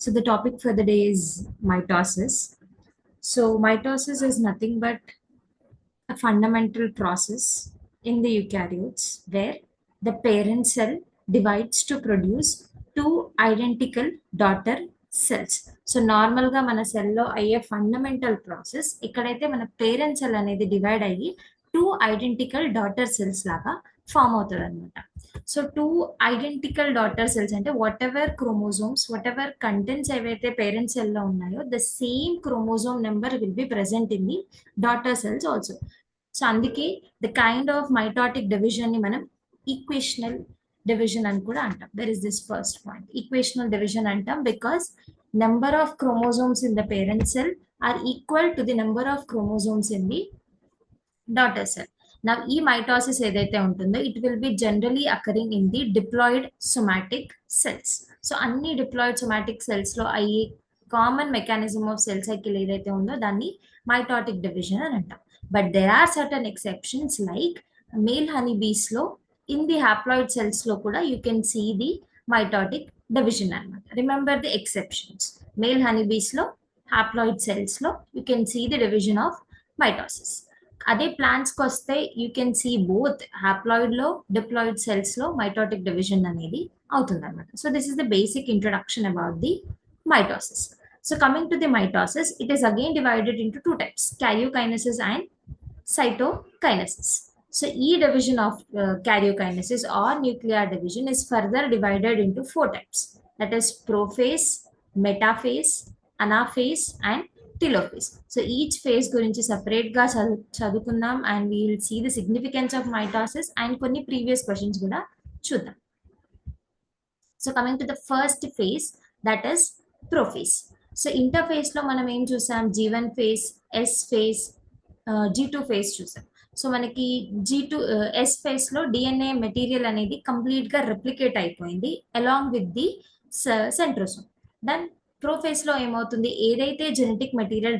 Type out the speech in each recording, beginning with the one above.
So the topic for the day is mitosis. So mitosis is nothing but a fundamental process in the eukaryotes where the parent cell divides to produce two identical daughter cells. So నార్మల్గా మన సెల్లో అయ్యే fundamental process ఇక్కడైతే మన parent cell అనేది divide అయ్యి two identical daughter cells లాగా form అవుతుంది అనమాట. So two identical daughter cells అంటే whatever chromosomes whatever contents ఏవైతే పేరెంట్ సెల్లో ఉన్నాయో the same chromosome number will be present in the daughter cells also. So అందుకే the kind of mitotic division ని మనం equational division అని కూడా అంటాం. There is this first point, equational division అంటాం because number of chromosomes in the parent cell are equal to the number of chromosomes in the daughter cell. నా ఈ mitosis ఏదైతే ఉంటుందో it will be generally occurring in the diploid somatic cells. So అన్ని diploid somatic cells లో అయ్యే common mechanism of cell cycle ఏదైతే ఉందో దాన్ని మైటాటిక్ డివిజన్ అని అంటాం. But there are certain exceptions like male honeybees లో ఇన్ ది హ్యాప్లాయిడ్ సెల్స్ లో కూడా you can see the mitotic division అనమాట. Remember the exceptions. Male honeybees లో హ్యాప్లాయిడ్ సెల్స్ లో you can see the division of mitosis. అదే plants కి వస్తే you can see both haploid లో డిప్లాయిడ్ సెల్స్ లో మైటాటిక్ డివిజన్ అనేది అవుతుంది అనమాట. So this is the basic introduction about the mitosis. So coming to the mitosis, it is again divided into two types, karyokinesis and cytokinesis. So each division of karyokinesis or nuclear division is further divided into four types, that is prophase, metaphase, anaphase and telophase. So each phase గురించి separate గా చదువుకుందాం and we will see the significance of mitosis and కొన్ని previous questions కూడా చూద్దాం. So coming to the first phase, that is prophase. So interphase లో మనం ఏం చూసాం, G1 phase, S phase, G2 phase చూసాం. సో మనకి G2 S ఫేజ్ లో డిఎన్ఏ మెటీరియల్ అనేది కంప్లీట్ గా రెప్లికేట్ అయిపోయింది along with the centrosome. Then prophase లో ఏమవుతుంది, ఏదైతే జెనెటిక్ మెటీరియల్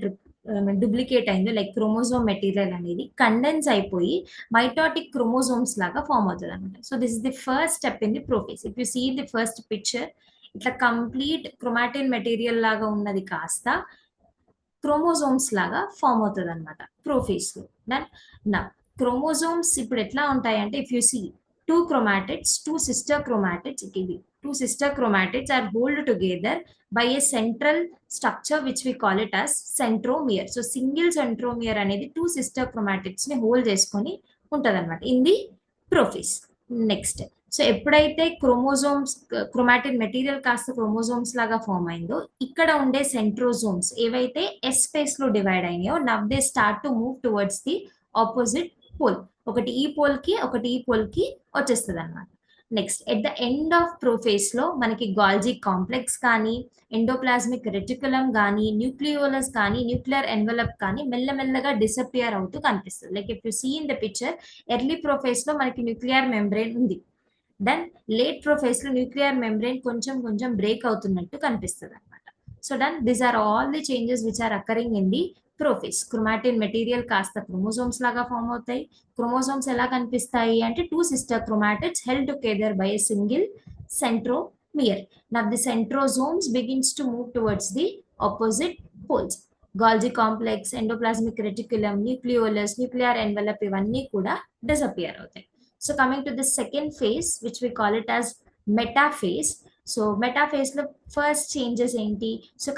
డూప్లికేట్ అయిందో లైక్ క్రోమోజోమ్ మెటీరియల్ అనేది కండెన్స్ అయిపోయి మైటాటిక్ క్రోమోజోమ్స్ లాగా ఫామ్ అవుతుంది అనమాట. So this is the first step in the prophase. If you see the first picture, ఇట్లా కంప్లీట్ క్రోమాటిన్ మెటీరియల్ లాగా ఉన్నది కాస్త క్రోమోజోమ్స్ లాగా ఫామ్ అవుతుంది అనమాట ప్రోఫేజ్ లో. దెన్ నా క్రోమోజోమ్స్ ఇప్పుడు ఎట్లా ఉంటాయి అంటే, if you see two chromatids, two sister chromatids, ఇది two sister chromatids are hold together by a central structure which we call it as centromere. So single centromere అనేది టూ సిస్టర్ క్రోమాటిడ్స్ ని hold చేసుకొని ఉంటది అనమాట in the prophase. Next, so ఎప్పుడైతే chromosomes chromatin material కాస్త chromosomes లాగా form అయిందో ఇక్కడ ఉండే సెంట్రోజోమ్స్ ఏవైతే ఎస్ స్పేస్ లో డివైడ్ అయినాయో now they start to move towards the opposite pole. ఒకటి ఈ పోల్ కి ఒకటి ఈ పోల్ కి వచ్చేస్తుంది అనమాట. Next, at the end of prophase లో మనకి గాల్జీ కాంప్లెక్స్ కానీ, ఎండోప్లాస్మిక్ రెటికులం కానీ, న్యూక్లియోలస్ కానీ, న్యూక్లియర్ ఎన్వలప్ కానీ మెల్లమెల్లగా డిసపియర్ అవుతూ కనిపిస్తుంది. Like if you see in the picture, early prophase లో మనకి న్యూక్లియర్ మెంబ్రెయిన్ ఉంది. దెన్ లేట్ ప్రోఫేజ్ లో న్యూక్లియర్ మెంబ్రెయిన్ కొంచెం కొంచెం బ్రేక్ అవుతున్నట్టు కనిపిస్తుంది అనమాట. So then these are all the changes which are occurring in the prophase. Chromatin material కాస్త క్రోమోజోమ్స్ లాగా ఫామ్ అవుతాయి. క్రోమోజోమ్స్ ఎలా కనిపిస్తాయి అంటే two sister chromatids held together by a single centromere. Now the centrosomes begins to move towards the opposite poles. Golgi complex, endoplasmic reticulum, nucleolus, nuclear envelope ఇవన్నీ కూడా disappear అవుతాయి. So coming to the second phase, which we call it as metaphase. So metaphase లో first changes ఏంటి, so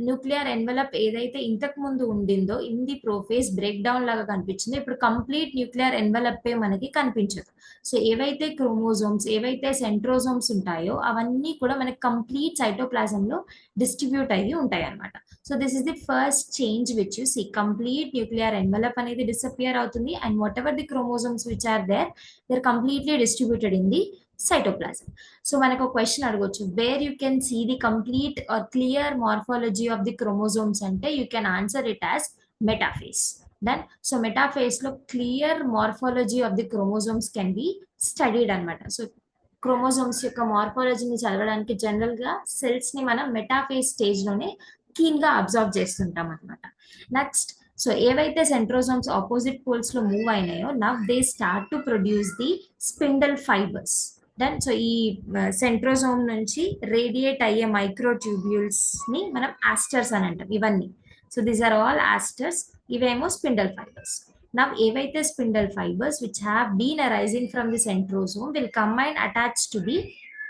nuclear envelope ఏదైతే ఇంతకు ముందు ఉండిందో in the prophase break down లాగా కనిపించిందో ఇప్పుడు కంప్లీట్ న్యూక్లియర్ ఎన్వలప్ మనకి కనిపించదు. సో ఏవైతే క్రోమోజోమ్స్ ఏవైతే సెంట్రోజోమ్స్ ఉంటాయో అవన్నీ కూడా మనకి కంప్లీట్ సైటోప్లాజం లో డిస్ట్రిబ్యూట్ అయ్యి ఉంటాయి అనమాట. So this is the first change which you see, complete nuclear envelope అనేది డిసపియర్ అవుతుంది and whatever the chromosomes which are there they are completely distributed in the cytoplasm. So మనకు ఒక question అడగొచ్చు, where you can see the complete or clear morphology of the chromosomes అంటే you can answer it as metaphase. Then so metaphase లో clear morphology of the chromosomes can be studied అనమాట. So chromosomes యొక్క మార్ఫాలజీని చదవడానికి general గా cells ని మనం metaphase stage లోనే కీన్ గా అబ్జర్వ్ చేస్తుంటాం అనమాట. నెక్స్ట్, సో ఏవైతే సెంట్రోజోమ్స్ ఆపోజిట్ పోల్స్ లో మూవ్ అయినాయో now they start to produce the spindle fibres. Then so ఈ సెంట్రోజోమ్ నుంచి రేడియేట్ అయ్యే మైక్రోట్యూబ్యూల్స్ ని మనం ఆస్టర్స్ అని అంటాం ఇవన్నీ. So these are all asters. ఇవేమో స్పిండల్ ఫైబర్స్. నవ్ ఏవైతే spindle fibres which have been arising from the centrosome will come and attach to the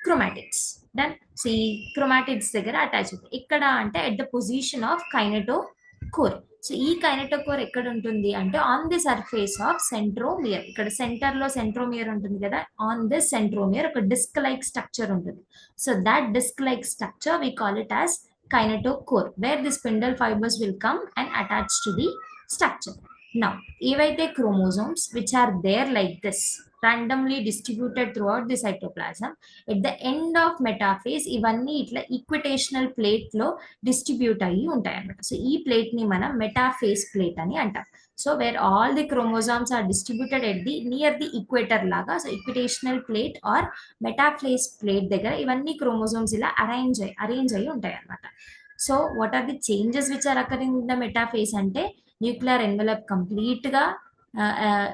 chromatids. Then so ఈ క్రోమాటిడ్స్ దగ్గర అటాచ్ అవుతాయి. ఇక్కడ అంటే at the position of kinetochore. So ఈ kinetochore ఎక్కడ ఉంటుంది అంటే on the surface of centromere. ఇక్కడ సెంటర్ లో సెంట్రోమియర్ ఉంటుంది కదా, ఆన్ దిస్ సెంట్రోమియర్ ఒక డిస్క్ లైక్ స్ట్రక్చర్ ఉంటుంది. So that disc like structure we call it as kinetochore, where the spindle fibres will come and attach to the structure. Now, ఏవైతే chromosomes which are there like this, randomly distributed throughout the cytoplasm, at the end of metaphase ఇవన్నీ ఇట్లా ఈక్విటేషనల్ plate లో distribute అయ్యి ఉంటాయి అన్నమాట. So ఈ plate ని మనం మెటాఫేస్ ప్లేట్ అని అంటాం. So where all the chromosomes are distributed at the near the equator లాగా, so equatorial plate or metaphase plate దగ్గర ఇవన్నీ క్రోమోజోమ్స్ ఇలా అరేంజ్ అయ్యి ఉంటాయి అన్నమాట. So what are the changes which are occurring in the metaphase అంటే nuclear envelope complete గా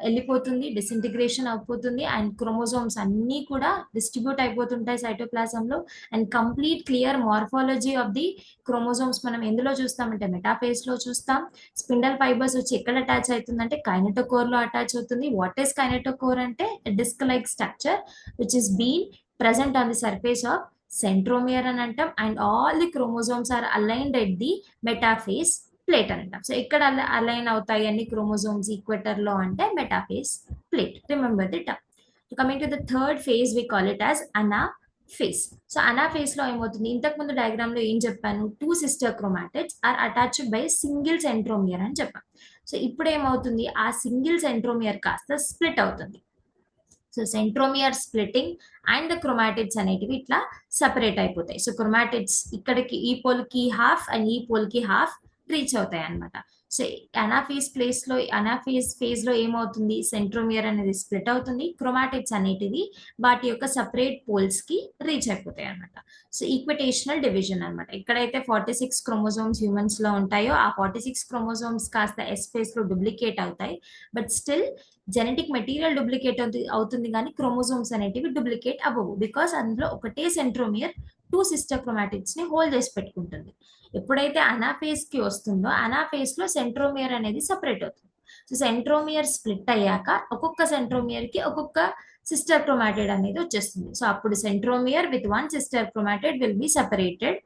వెళ్ళిపోతుంది, డిసింటిగ్రేషన్ అయిపోతుంది, అండ్ క్రోమోజోమ్స్ అన్నీ కూడా డిస్ట్రిబ్యూట్ అయిపోతుంటాయి సైటోప్లాజం లో. And complete clear morphology of the chromosomes మనం ఎందులో చూస్తామంటే మెటాఫేస్ లో చూస్తాం. స్పిండల్ ఫైబర్స్ వచ్చి ఎక్కడ అటాచ్ అవుతుందంటే కైనెటోకోర్ లో అటాచ్ అవుతుంది. వాట్ ఈస్ కైనెటోకోర్ అంటే disc like structure which is been present on the surface of centromere అని అంటాం. And all the chromosomes are aligned at the metaphase plate అని అంటాం. సో ఎక్కడ అలైన్ అవుతాయి అన్ని క్రోమోజోమ్స్ ఈక్వేటర్ లో అంటే metaphase plate. Remember the term. Coming to the third phase we call it as anaphase. So anaphase లో ఏమవుతుంది, ఇంతకు ముందు డయాగ్రామ్ లో ఏం చెప్పాను, 2 sister chromatids are attached by single centromere అని చెప్పాను. సో ఇప్పుడు ఏమవుతుంది, ఆ సింగిల్ సెంట్రోమియర్ కాస్త స్ప్లిట్ అవుతుంది. So centromere splitting and the chromatids అనేటివి ఇట్లా సెపరేట్ అయిపోతాయి. సో క్రోమాటిడ్స్ ఇక్కడికి ఈ పోల్కి హాఫ్ అండ్ ఈ పోల్కి హాఫ్ రీచ్ అవుతాయి అనమాట. సో అనాఫేజ్ ఫేజ్ లో ఏమవుతుంది, సెంట్రోమియర్ అనేది స్ప్లిట్ అవుతుంది, క్రోమాటిడ్స్ అనేటివి వాటి యొక్క సపరేట్ పోల్స్ కి రీచ్ అయిపోతాయి అనమాట. సో ఈక్విటేషనల్ డివిజన్ అనమాట. ఎక్కడైతే 46 క్రోమోజోమ్స్ హ్యూమన్స్ లో ఉంటాయో ఆ 46 క్రోమోజోమ్స్ కాస్త ఎస్ ఫేజ్ లో డూప్లికేట్ అవుతాయి. But still genetic material duplicate అవుతుంది కానీ క్రోమోజోమ్స్ అనేటివి డూప్లికేట్ అవ్వవు. బికాస్ అందులో ఒకటే సెంట్రోమియర్ 2 సిస్టర్ క్రోమాటిడ్స్ ని హోల్డ్ చేసి పెట్టుకుంటుంది. ఎప్పుడైతే అనాఫేజ్ కి వస్తుందో అనాఫేజ్ లో సెంట్రోమియర్ అనేది సపరేట్ అవుతుంది. సో సెంట్రోమియర్ స్ప్లిట్ అయ్యాక ఒక్కొక్క సెంట్రోమియర్ కి ఒక్కొక్క సిస్టర్ క్రోమాటిడ్ అనేది వచ్చేస్తుంది. సో అప్పుడు centromere with 1 sister chromatid will be separated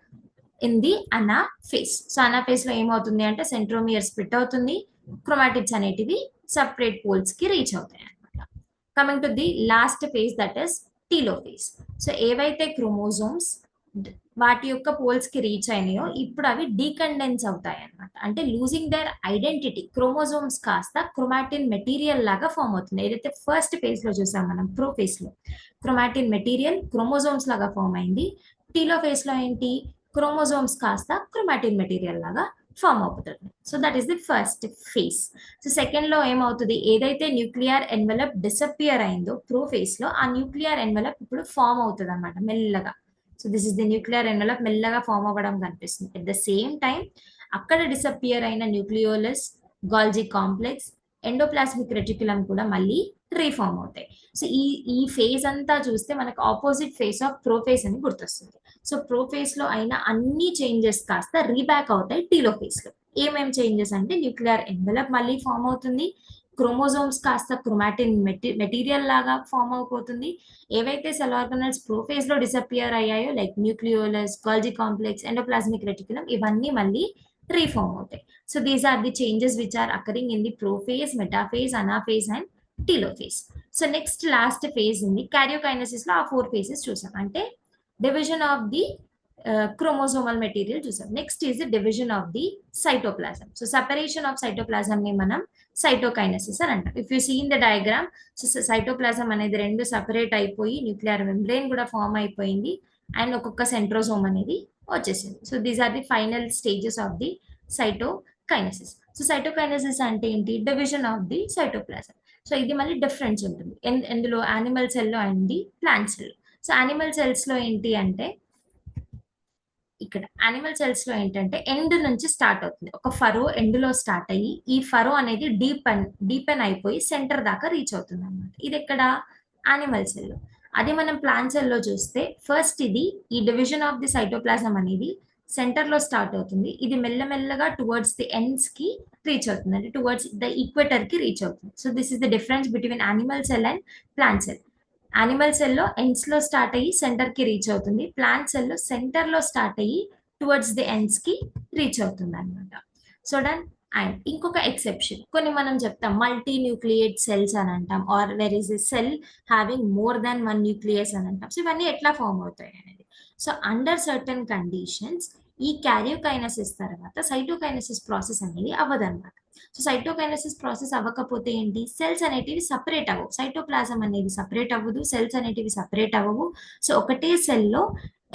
in the anaphase. So anaphase లో ఏమవుతుంది అంటే సెంట్రోమియర్ స్ప్లిట్ అవుతుంది, క్రోమాటిడ్స్ అనేటివి సపరేట్ పోల్స్ కి రీచ్ అవుతాయి అనమాట. Coming to the last phase that is telophase. So ఏవైతే క్రోమోజోమ్స్ వాటి యొక్క పోల్స్ కి రీచ్ అయినాయో ఇప్పుడు అవి డీకండెన్స్ అవుతాయి అనమాట. అంటే లూజింగ్ దర్ ఐడెంటిటీ. క్రోమోజోమ్స్ కాస్త క్రోమాటిన్ మెటీరియల్ లాగా ఫామ్ అవుతుంది. ఏదైతే ఫస్ట్ ఫేజ్ లో చూసాం మనం ప్రోఫేజ్ లో క్రోమాటిన్ మెటీరియల్ క్రోమోజోమ్స్ లాగా ఫామ్ అయింది. టీలోఫేజ్ లో ఏంటి, క్రోమోజోమ్స్ కాస్త క్రోమాటిన్ మెటీరియల్ లాగా ఫామ్ అవుతుంది. So that is the first phase. So second లో ఏమవుతుంది, ఏదైతే న్యూక్లియర్ ఎన్వలప్ డిసపియర్ అయిందో ప్రోఫేజ్ లో ఆ న్యూక్లియర్ ఎన్వలప్ ఇప్పుడు ఫామ్ అవుతుంది అనమాట మెల్లగా. So this is the nuclear envelope మెల్లగా ఫామ్ అవ్వడం కనిపిస్తుంది. అట్ ద సేమ్ టైం అక్కడ డిసపియర్ అయిన nucleolus, Golgi complex, endoplasmic reticulum కూడా మళ్ళీ రీఫామ్ అవుతాయి. సో ఈ ఫేజ్ అంతా చూస్తే మనకు ఆపోజిట్ ఫేజ్ ఆఫ్ ప్రోఫేజ్ అని గుర్తొస్తుంది. సో ప్రోఫేజ్ లో అయిన అన్ని చేంజెస్ కాస్త రీబ్యాక్ అవుతాయి టీలోఫేజ్ లో. ఏమేం చేంజెస్ అంటే న్యూక్లియర్ ఎన్వలప్ మళ్ళీ ఫామ్ అవుతుంది, క్రోమోజోమ్స్ కాస్త క్రోమాటిన్ మెటీరియల్ లాగా ఫామ్ అయిపోతుంది. ఏవైతే సెల్ ఆర్గనల్స్ ప్రోఫేజ్ లో డిసపియర్ అయ్యాయో like nucleolus, Golgi complex, endoplasmic reticulum ఇవన్నీ మళ్ళీ రీఫామ్ అవుతాయి. So these are the changes which are occurring in the prophase, metaphase, anaphase and telophase. So next last phase ఉంది karyokinesis లో ఆ 4 phases చూసాం. అంటే division of the chromosomal material చూసాం. Next is the division of the cytoplasm. So separation of cytoplasm ని మనం cytokinesis అని అంటాం. If you see in the diagram, cytoplasm అనేది 2 సెపరేట్ అయిపోయి న్యూక్లియర్ మెంబ్రెయిన్ కూడా ఫామ్ అయిపోయింది అండ్ ఒక్కొక్క సెంట్రోజోమ్ అనేది వచ్చేసింది. So these are the final stages of the cytokinesis. So cytokinesis అంటే ఏంటి, division of the cytoplasm. So ఇది మళ్ళీ డిఫరెన్స్ ఉంటుంది ఎందులో, యానిమల్ సెల్లో and the plant cell. So animal cells లో ఏంటి అంటే ఇక్కడ యానిమల్ సెల్స్ లో ఏంటంటే ఎండ్ నుంచి స్టార్ట్ అవుతుంది. ఒక ఫరో ఎండ్ లో స్టార్ట్ అయ్యి ఈ ఫరో అనేది డీపెన్ అయిపోయి సెంటర్ దాకా రీచ్ అవుతుంది అనమాట. ఇది ఎక్కడ, యానిమల్ సెల్. అదే మనం ప్లాంట్ సెల్లో చూస్తే ఫస్ట్ ఇది ఈ డివిజన్ ఆఫ్ ది సైటోప్లాజం అనేది సెంటర్ లో స్టార్ట్ అవుతుంది. ఇది మెల్లమెల్లగా టువర్డ్స్ ది ఎండ్స్ కి రీచ్ అవుతుంది, అంటే టువర్డ్స్ ద ఈక్వేటర్ కి రీచ్ అవుతుంది. So this is the difference between animal cell and plant cell. Animal సెల్లో ఎండ్స్ లో స్టార్ట్ అయ్యి సెంటర్ కి రీచ్ అవుతుంది. ప్లాంట్ సెల్లో సెంటర్ లో స్టార్ట్ అయ్యి టువర్డ్స్ ది ఎండ్స్ కి రీచ్ అవుతుంది అనమాట. So done. అండ్ ఇంకొక ఎక్సెప్షన్, కొన్ని మనం చెప్తాం మల్టీ న్యూక్లియేట్ సెల్స్ అని అంటాం, or where is a cell having more than one nucleus అని అంటాం. సో ఇవన్నీ ఎట్లా ఫామ్ అవుతాయి అనేది. సో అండర్ సర్టన్ కండిషన్స్ ఈ క్యారియోకైనసిస్ తర్వాత సైటోకైనసిస్ ప్రాసెస్ అనేది అవ్వదన్నమాట. సో సైటోకైనసిస్ ప్రాసెస్ అవ్వకపోతే ఏంటి, సెల్స్ అనేటివి సపరేట్ అవ్వవు, సైటోప్లాజం అనేది సపరేట్ అవ్వదు, సెల్స్ అనేటివి సపరేట్ అవ్వవు. సో ఒకటే సెల్లో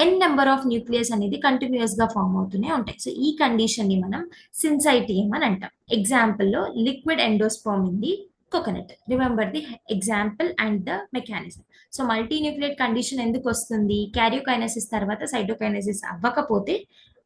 ఎన్ నెంబర్ ఆఫ్ న్యూక్లియస్ అనేది కంటిన్యూస్ గా ఫామ్ అవుతూనే ఉంటాయి. సో ఈ కండిషన్ ని మనం సిన్సైటియం అని అంటాం. ఎగ్జాంపుల్ లో liquid endosperm in the coconut. Remember the example and the mechanism. So multi nucleate condition ఎందుకు వస్తుంది, క్యారియోకైనసిస్ తర్వాత సైటోకైనసిస్ అవ్వకపోతే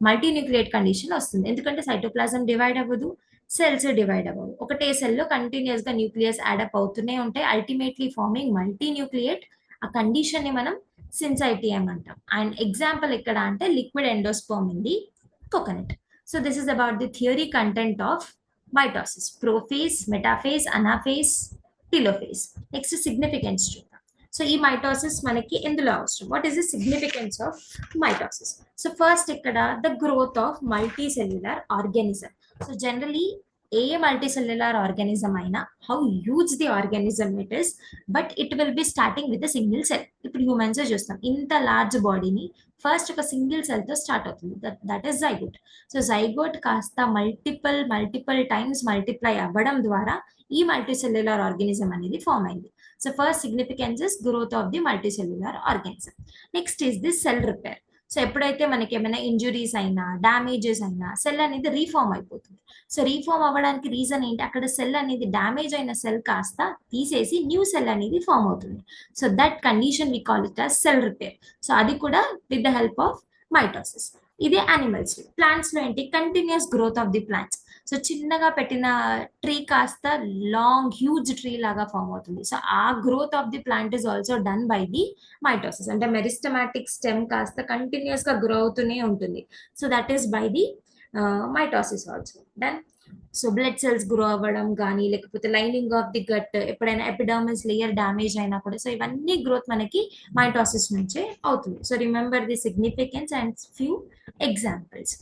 మల్టీ న్యూక్లియేట్ కండిషన్ వస్తుంది. ఎందుకంటే సైటోప్లాజం డివైడ్ అవ్వదు, సెల్స్ డివైడ్ అవ్వవు, ఒకటే సెల్ లో కంటిన్యూస్ గా న్యూక్లియస్ యాడప్ అవుతూనే ఉంటాయి, అల్టిమేట్లీ ఫార్మింగ్ మల్టీ న్యూక్లియేట్. ఆ కండిషన్ ని మనం సిన్సైటియం అంటాం. అండ్ ఎగ్జాంపుల్ ఎక్కడ అంటే liquid endosperm in the coconut. So this is about the theory content of mitosis, prophase, metaphase, anaphase, telophase. Next significance చూద్దాం. సో ఈ మైటోసిస్ మనకి ఎందులో అవసరం, what is the significance of mitosis. So first ఇక్కడ the growth of multicellular organism. So generally a multicellular organism అయినా, how huge the organism it is, but it will B starting with single cell. ఇప్పుడు humans చూస్తాం, ఇంత large బాడీని first ఒక single cell తో start అవుతుంది, that is zygote. So zygote కాస్త multiple times multiply అవ్వడం ద్వారా ఈ మల్టీసెల్యులర్ ఆర్గానిజం అనేది ఫామ్ అయింది. So first significance is growth of the multicellular organism. Next is the cell repair. So ఎప్పుడైతే మనకి ఏమైనా ఇంజురీస్ అయినా, డ్యామేజెస్ అయినా, సెల్ అనేది రీఫార్మ్ అయిపోతుంది. సో రీఫార్మ్ అవ్వడానికి రీజన్ ఏంటి, అక్కడ సెల్ అనేది డ్యామేజ్ అయిన సెల్ కాస్త తీసేసి న్యూ సెల్ అనేది ఫామ్ అవుతుంది. So that condition we call it as cell repair. So అది కూడా with the help of mitosis. ఇదే యానిమల్స్. ప్లాంట్స్ లో ఏంటి, continuous growth of the plants. So చిన్నగా పెట్టిన ట్రీ కాస్త లాంగ్ హ్యూజ్ ట్రీ లాగా ఫామ్ అవుతుంది. సో ఆ growth of the plant is also done by the mitosis. అంటే మెరిస్టమాటిక్ స్టెమ్ కాస్త కంటిన్యూస్ గా గ్రో అవుతూనే ఉంటుంది. So that is by the mitosis also done. So blood cells grow అవ్వడం కానీ, లేకపోతే లైనింగ్ ఆఫ్ ది గట్, ఎప్పుడైనా ఎపిడర్మిస్ లేయర్ డ్యామేజ్ అయినా కూడా, సో ఇవన్నీ గ్రోత్ మనకి మైటోసిస్ నుంచే అవుతుంది. So remember the significance and few examples.